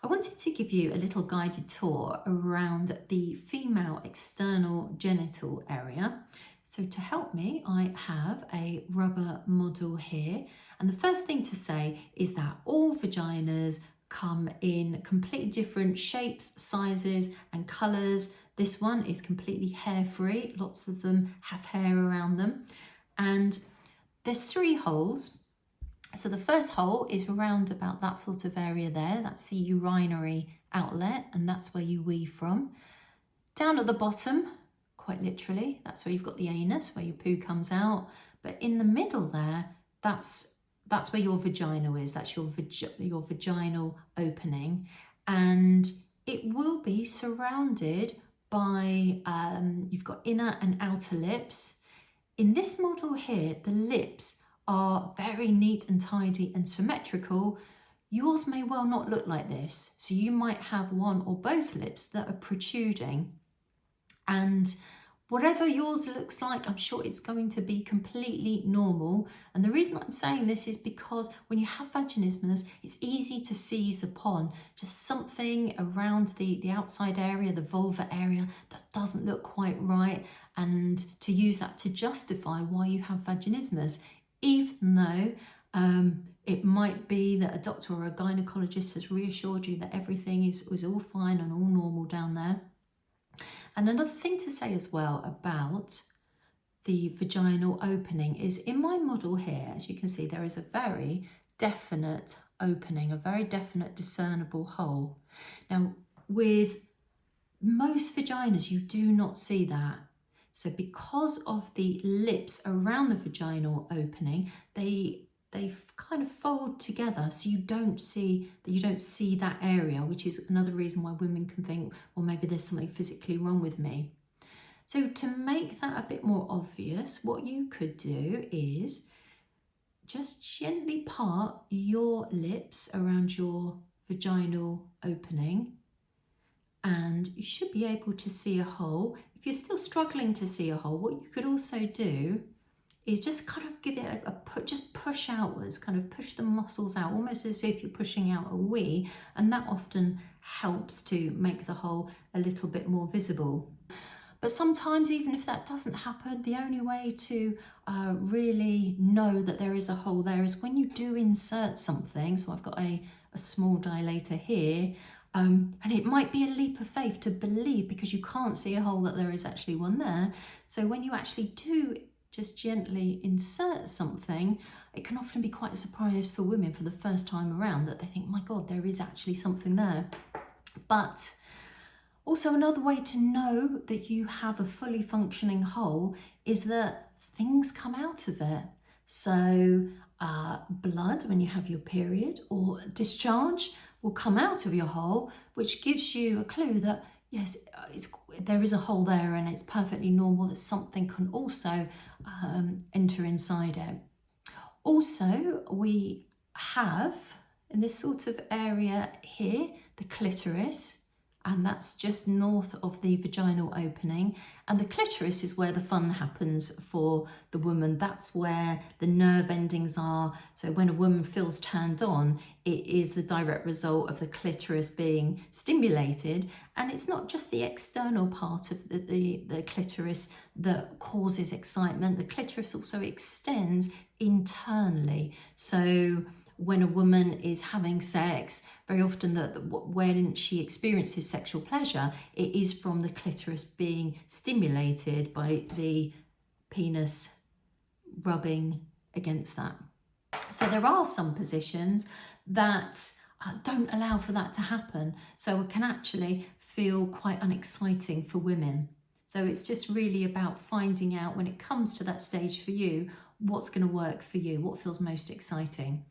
I wanted to give you a little guided tour around the female external genital area. So to help me, I have a rubber model here. And the first thing to say is that all vaginas come in completely different shapes, sizes and colours. This one is completely hair-free. Lots of them have hair around them. And there's 3 holes. So the first hole is around about that sort of area there. That's the urinary outlet, and that's where you wee from. Down at the bottom, quite literally, that's where you've got the anus, where your poo comes out. But in the middle there, that's where your vagina is. That's your vaginal opening, and it will be surrounded by, you've got inner and outer lips. In this model here, the lips are very neat and tidy and symmetrical. Yours may well not look like this. So you might have one or both lips that are protruding, and whatever yours looks like, I'm sure it's going to be completely normal. And the reason I'm saying this is because when you have vaginismus, it's easy to seize upon just something around the outside area, the vulva area, that doesn't look quite right, and to use that to justify why you have vaginismus, even though it might be that a doctor or a gynecologist has reassured you that everything is all fine and all normal down there. And another thing to say as well about the vaginal opening is, in my model here, as you can see, there is a very definite opening, a very definite discernible hole. Now, with most vaginas, you do not see that. So because of the lips around the vaginal opening, they kind of fold together, so you don't see that area, which is another reason why women can think, well, maybe there's something physically wrong with me. So to make that a bit more obvious, what you could do is just gently part your lips around your vaginal opening, and you should be able to see a hole. If you're still struggling to see a hole, what you could also do is just kind of give it just push outwards, kind of push the muscles out, almost as if you're pushing out a wee, and that often helps to make the hole a little bit more visible. But sometimes, even if that doesn't happen, the only way to really know that there is a hole there is when you do insert something. So I've got a small dilator here, and it might be a leap of faith to believe, because you can't see a hole, that there is actually one there. So when you actually do just gently insert something, it can often be quite a surprise for women for the first time around, that they think, my God, there is actually something there. But also another way to know that you have a fully functioning hole is that things come out of it. So blood when you have your period, or discharge, will come out of your hole, which gives you a clue that yes, there is a hole there, and it's perfectly normal that something can also enter inside it. Also, we have in this sort of area here the clitoris, and that's just north of the vaginal opening. And the clitoris is where the fun happens for the woman. That's where the nerve endings are. So when a woman feels turned on, it is the direct result of the clitoris being stimulated. And it's not just the external part of the clitoris that causes excitement. The clitoris also extends internally. So when a woman is having sex, very often when she experiences sexual pleasure, it is from the clitoris being stimulated by the penis rubbing against that. So there are some positions that don't allow for that to happen. So it can actually feel quite unexciting for women. So it's just really about finding out, when it comes to that stage for you, what's going to work for you, what feels most exciting.